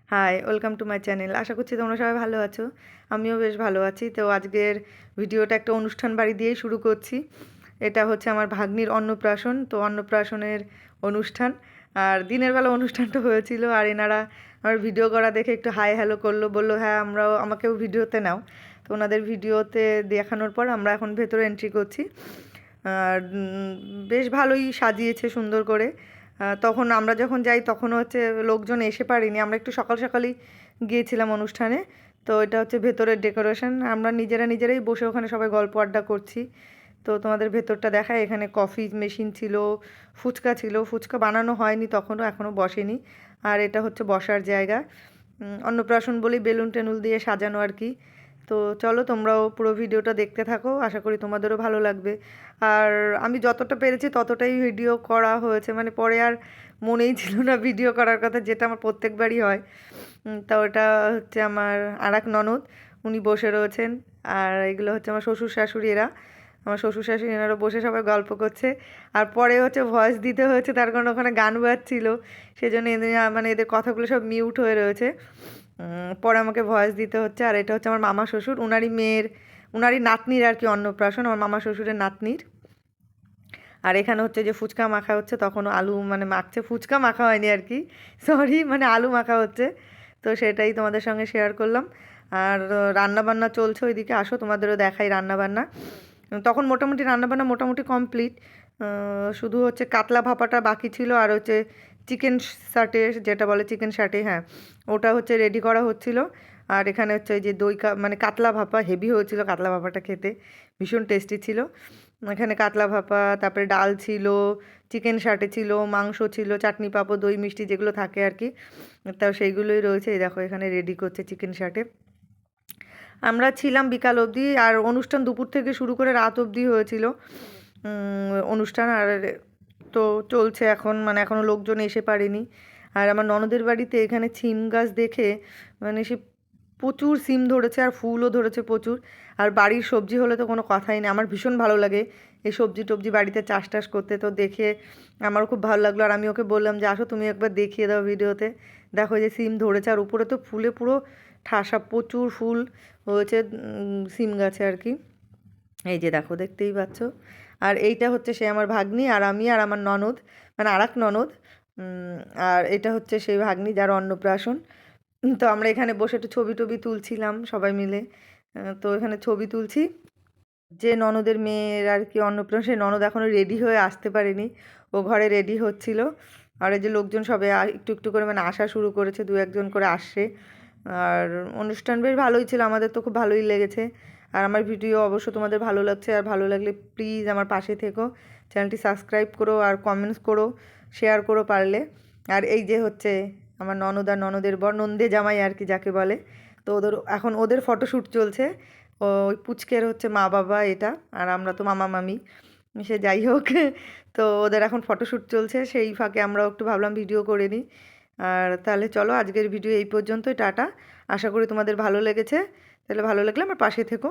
High, welcome to my channel. আশা করছি তোমরা সবাই ভালো আছো। আমিও বেশ ভালো আছি। তো আজকের ভিডিওটা একটা অনুষ্ঠান বাড়ি দিয়েই শুরু করছি। এটা হচ্ছে আমার ভাগ্নির অন্নপ্রাশন। তো অন্নপ্রাশনের অনুষ্ঠান। আর দিনের বেলা অনুষ্ঠানটা হয়েছিল, আর এনারা আমার ভিডিও করা দেখে একটু হাই হ্যালো করলো, বললো হ্যাঁ আমাকেও ভিডিওতে নাও। তো ওনাদের ভিডিওতে দেখানোর পর আমরা এখন ভেতরে এন্ট্রি করছি। আর বেশ ভালোই সাজিয়েছে সুন্দর করে। তখন আমরা যখন যাই তখনও হচ্ছে লোকজন এসে পারিনি, আমরা একটু সকাল সকালই গিয়েছিলাম অনুষ্ঠানে। তো এটা হচ্ছে ভেতরের ডেকোরেশন, আমরা নিজেরাই বসে ওখানে সবাই গল্প আড্ডা করছি। তো তোমাদের ভেতরটা দেখায়, এখানে কফি মেশিন ছিল, ফুচকা ছিল, ফুচকা বানানো হয়নি তখনও, এখনও বসেনি। আর এটা হচ্ছে বসার জায়গা। অন্নপ্রাশন বলেই বেলুন টেনুল দিয়ে সাজানো আর কি। তো চলো তোমরাও পুরো ভিডিওটা দেখতে থাকো, আশা করি তোমাদেরও ভালো লাগবে। আর আমি যতটা পেরেছি ততটাই ভিডিও করা হয়েছে, মানে পরে আর মনেই ছিল না ভিডিও করার কথা, যেটা আমার প্রত্যেকবারই হয়। তা ওটা হচ্ছে আমার আরেক ননদ, উনি বসে রয়েছেন। আর এগুলো হচ্ছে আমার শ্বশুর শাশুড়ি, এরা আমার শ্বশুর শাশুড়ি, এনারা বসে সবাই গল্প করছে। আর পরে হচ্ছে ভয়েস দিতে হয়েছে, তার কারণ ওখানে গান বাজছিল, সেজন্য এদের মানে এদের কথাগুলো সব মিউট হয়ে রয়েছে। পরে আমাকে ভয়েস দিতে হচ্ছে। আর এটা হচ্ছে আমার মামা শ্বশুর, উনারই নাতনির আর কি অন্নপ্রাশন, আমার মামা শ্বশুরের নাতনির। আর এখানে হচ্ছে যে ফুচকা মাখা হচ্ছে, তখনও আলু মানে মাখছে, ফুচকা মাখা হয়নি আর কি, সরি, মানে আলু মাখা হচ্ছে। তো সেটাই তোমাদের সঙ্গে শেয়ার করলাম। আর রান্নাবান্না চলছে ওইদিকে, আসো তোমাদেরও দেখাই রান্নাবান্না। তখন মোটামুটি রান্নাবান্না মোটামুটি কমপ্লিট। শুধু হচ্ছে কাতলা ভাপাটা বাকি ছিল, আর হচ্ছে চিকেন সাটে, যেটা বলে চিকেন সাটে, হ্যাঁ, ওটা হচ্ছে রেডি করা হচ্ছিল। আর এখানে হচ্ছে যে মানে কাতলা ভাপা হেভি হয়েছিল, কাতলা ভাপাটা খেতে ভীষণ টেস্টি ছিল। এখানে কাতলা ভাপা, তারপরে ডাল ছিল, চিকেন সাটে ছিল, মাংস ছিল, চাটনি পাঁপড় দই মিষ্টি যেগুলো থাকে আর কি, তাও সেইগুলোই রয়েছে। এই দেখো এখানে রেডি করছে চিকেন সাটে। আমরা ছিলাম বিকাল অবধি, আর অনুষ্ঠান দুপুর থেকে শুরু করে রাত অবধি হয়েছিল অনুষ্ঠান। আর তো চলছে এখন, মানে এখনও লোকজন এসে পারেনি। আর আমার ননদের বাড়িতে এখানে সিম গাছ দেখে, মানে সে প্রচুর সিম ধরেছে, আর ফুলও ধরেছে প্রচুর। আর বাড়ির সবজি হলে তো কোনো কথাই নেই, আমার ভীষণ ভালো লাগে এই সবজি টবজি বাড়িতে চাষ টাস করতে। তো দেখে আমারও খুব ভালো লাগলো, আর আমি ওকে বললাম যে আসো তুমি একবার দেখিয়ে দাও ভিডিওতে। দেখো যে সিম ধরেছে, আর উপরে তো ফুলে পুরো ঠাসা, প্রচুর ফুল হয়েছে সিম গাছে আর কি। এই যে দেখো, দেখতেই পাচ্ছ। আর এইটা হচ্ছে সে আমার ভাগ্নি, আর আমি আর আমার ননদ, মানে আরেক ননদ। আর এটা হচ্ছে সেই ভাগ্নি যার অন্নপ্রাশন। তো আমরা এখানে বসে একটু ছবি টবি তুলছিলাম সবাই মিলে। তো এখানে ছবি তুলছি। যে ননদের মেয়ের আর কি অন্নপ্রাশন, সেই ননদ এখনও রেডি হয়ে আসতে পারেনি, ও ঘরে রেডি হচ্ছিল। আর এই যে লোকজন সবাই একটু একটু করে মানে আসা শুরু করেছে, দু একজন করে আসছে। আর অনুষ্ঠান বেশ ভালোই ছিল, আমাদের তো খুব ভালোই লেগেছে। আর আমার ভিডিও অবশ্য তোমাদের ভালো লাগছে, আর ভালো লাগলে প্লিজ আমার পাশে থেকো, চ্যানেলটি সাবস্ক্রাইব করো, আর কমেন্টস করো, শেয়ার করো পারলে। আর এই যে হচ্ছে আমার ননদ আর ননদের বর, নন্দে জামাই আর কি যাকে বলে। তো ওদের ফটোশ্যুট চলছে। ওই পুচকের হচ্ছে মা বাবা এটা, আর আমরা তো মামা মামি, সে যাই হোক। তো ওদের এখন ফটোশ্যুট চলছে, সেই ফাঁকে আমরাও একটু ভাবলাম ভিডিও করে নিই। আর তাহলে চলো আজকের ভিডিও এই পর্যন্তই, টাটা। আশা করি তোমাদের ভালো লেগেছে। তাহলে ভালো লাগলে আমার পাশে থেকো।